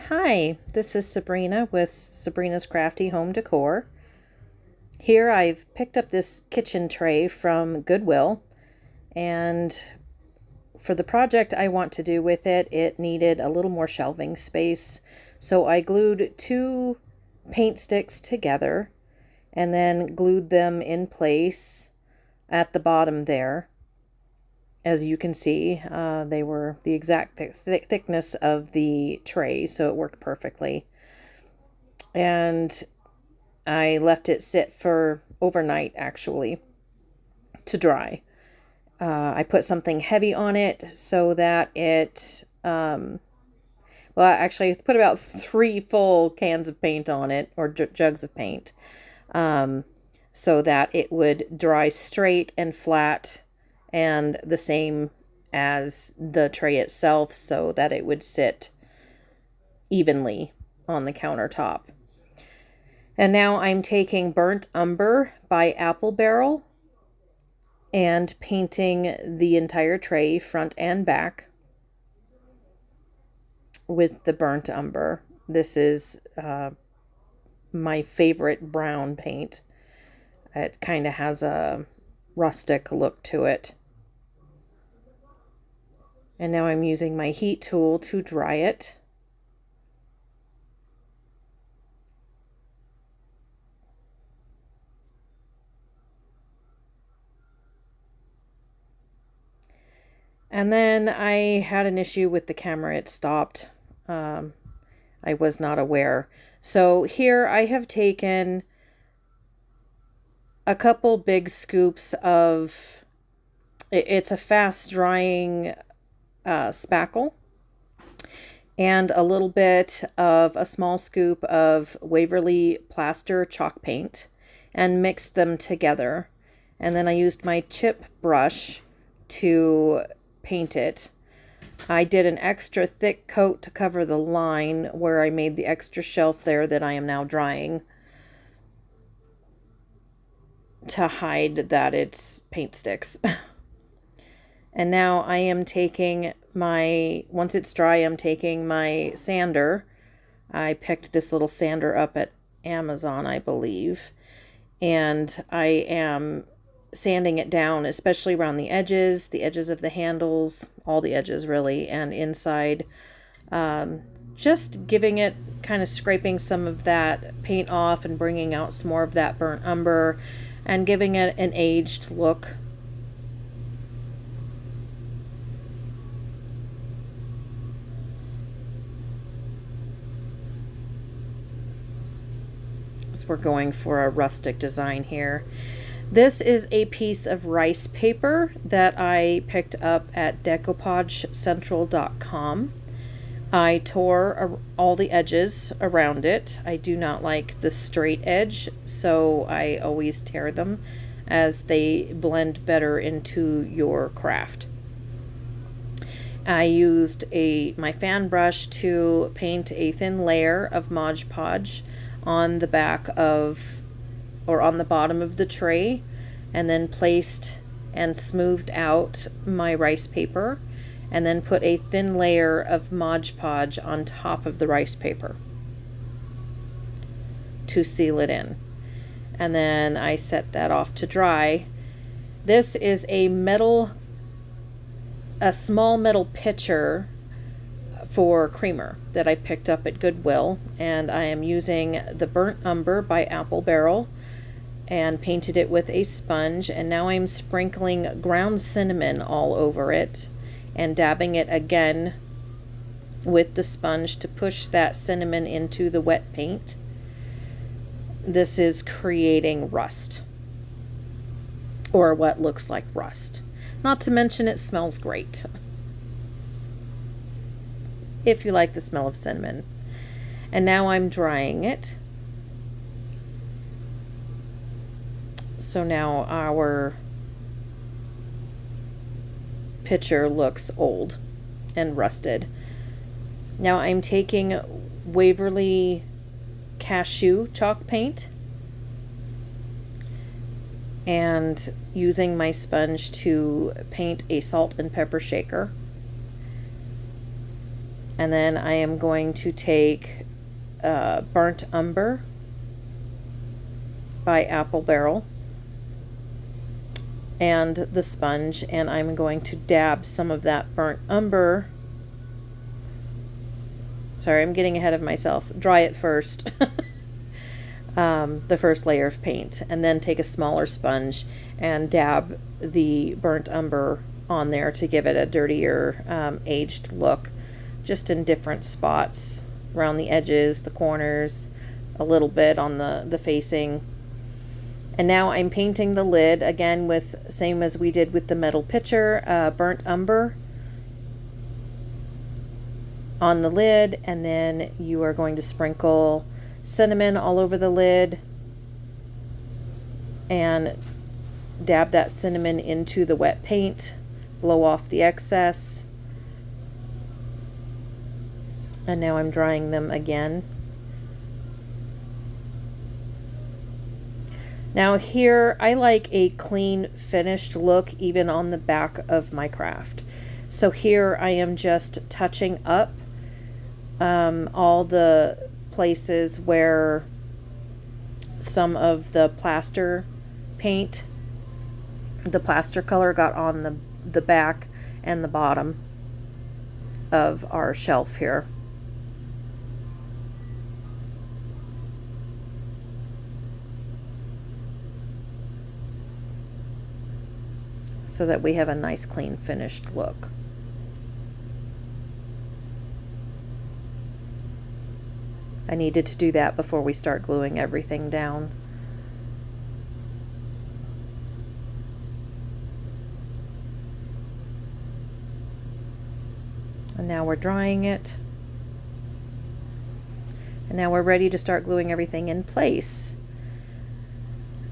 Hi, this is Sabrina with Sabrina's Crafty Home Decor. Here I've picked up this kitchen tray from Goodwill, and for the project I want to do with it, it needed a little more shelving space. So I glued two paint sticks together and then glued them in place at the bottom there. As you can see, they were the exact thickness of the tray, so it worked perfectly. And I left it sit for overnight, actually, to dry. I put something heavy on it so that it, well, actually, I put about 3 full cans of paint on it, or jugs of paint, so that it would dry straight and flat and the same as the tray itself, so that it would sit evenly on the countertop. And now I'm taking Burnt Umber by Apple Barrel and painting the entire tray front and back with the burnt umber. This is my favorite brown paint. It kind of has a rustic look to it. And now I'm using my heat tool to dry it. And then I had an issue with the camera. It stopped. I was not aware. So here I have taken a couple big scoops of, it's a fast drying spackle, and a little bit of a small scoop of Waverly Plaster chalk paint and mixed them together. And then I used my chip brush to paint it. I did an extra thick coat to cover the line where I made the extra shelf there that I am now drying, to hide that it's paint sticks. And now I am taking once it's dry, I'm taking my sander. I picked this little sander up at Amazon, I believe. And I am sanding it down, especially around the edges of the handles, all the edges really, and inside. Just giving it, kind of scraping some of that paint off and bringing out some more of that burnt umber and giving it an aged look. So we're going for a rustic design here. This is a piece of rice paper that I picked up at decoupagecentral.com. I tore all the edges around it. I do not like the straight edge, so I always tear them as they blend better into your craft. I used my fan brush to paint a thin layer of Mod Podge on the back of, or on the bottom of the tray, and then placed and smoothed out my rice paper, and then put a thin layer of Mod Podge on top of the rice paper to seal it in. And then I set that off to dry. This is a small metal pitcher for creamer that I picked up at Goodwill, and I am using the Burnt Umber by Apple Barrel and painted it with a sponge, and now I'm sprinkling ground cinnamon all over it and dabbing it again with the sponge to push that cinnamon into the wet paint. This is creating rust, or what looks like rust. Not to mention it smells great, if you like the smell of cinnamon. And now I'm drying it. So now our picture looks old and rusted. Now I'm taking Waverly Cashew chalk paint and using my sponge to paint a salt and pepper shaker. And then I am going to take Burnt Umber by Apple Barrel and the sponge, and I'm going to dab some of that burnt umber. Sorry, I'm getting ahead of myself. Dry it first. The first layer of paint, and then take a smaller sponge and dab the burnt umber on there to give it a dirtier, aged look, just in different spots around the edges, the corners, a little bit on the facing. And now I'm painting the lid again with, same as we did with the metal pitcher, burnt umber on the lid, and then you are going to sprinkle cinnamon all over the lid and dab that cinnamon into the wet paint, blow off the excess. And now I'm drying them again. Now here, I like a clean finished look even on the back of my craft. So here I am just touching up all the places where some of the plaster paint, the plaster color got on the back and the bottom of our shelf here. So that we have a nice clean finished look. I needed to do that before we start gluing everything down. And now we're drying it. And now we're ready to start gluing everything in place.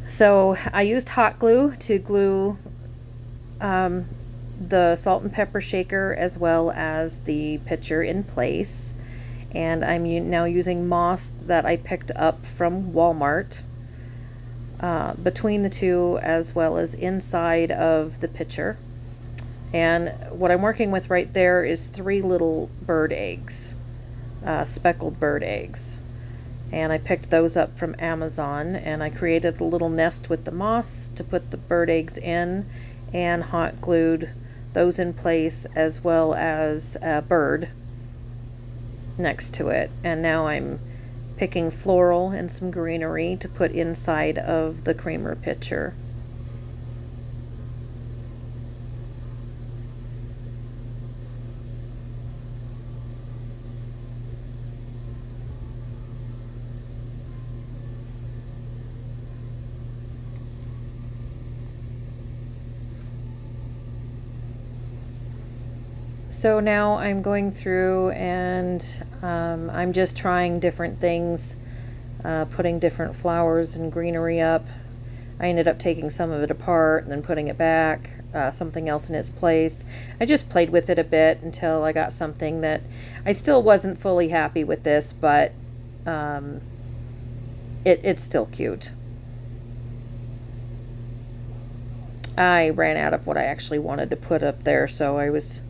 So I used hot glue to glue the salt and pepper shaker as well as the pitcher in place, and I'm now using moss that I picked up from Walmart between the two as well as inside of the pitcher. And what I'm working with right there is 3 little bird eggs, speckled bird eggs, and I picked those up from Amazon, and I created a little nest with the moss to put the bird eggs in and hot glued those in place as well as a bird next to it. And now I'm picking floral and some greenery to put inside of the creamer pitcher. So now I'm going through and I'm just trying different things, putting different flowers and greenery up. I ended up taking some of it apart and then putting it back, something else in its place. I just played with it a bit until I got something that I still wasn't fully happy with this, but it's still cute. I ran out of what I actually wanted to put up there, so I was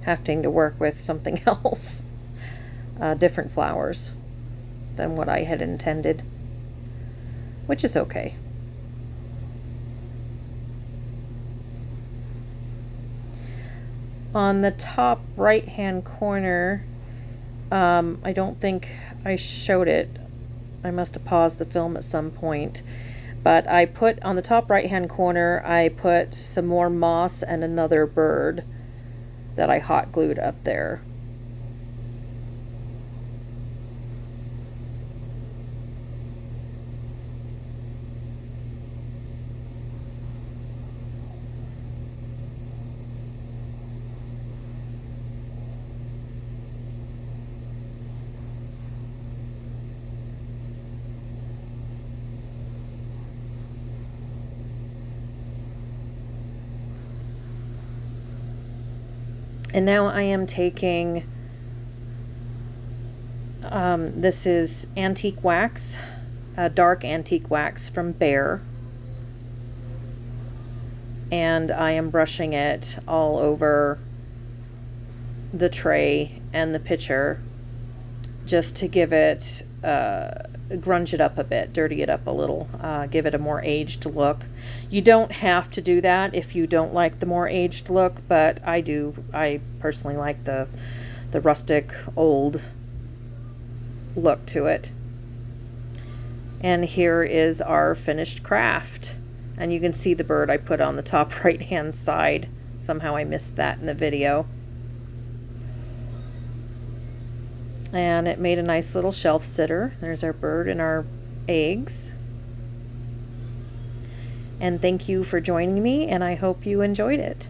having to work with something else, different flowers than what I had intended, which is okay. On the top right hand corner, I don't think I showed it. I must have paused the film at some point, but I put on the top right hand corner, I put some more moss and another bird that I hot glued up there. And now I am taking, this is antique wax, dark antique wax from Behr, and I am brushing it all over the tray and the picture just to give it, grunge it up a bit, dirty it up a little, give it a more aged look. You don't have to do that if you don't like the more aged look, but I do. I personally like the rustic old look to it. And here is our finished craft. And you can see the bird I put on the top right hand side. Somehow I missed that in the video. And it made a nice little shelf sitter. There's our bird and our eggs. And thank you for joining me, and I hope you enjoyed it.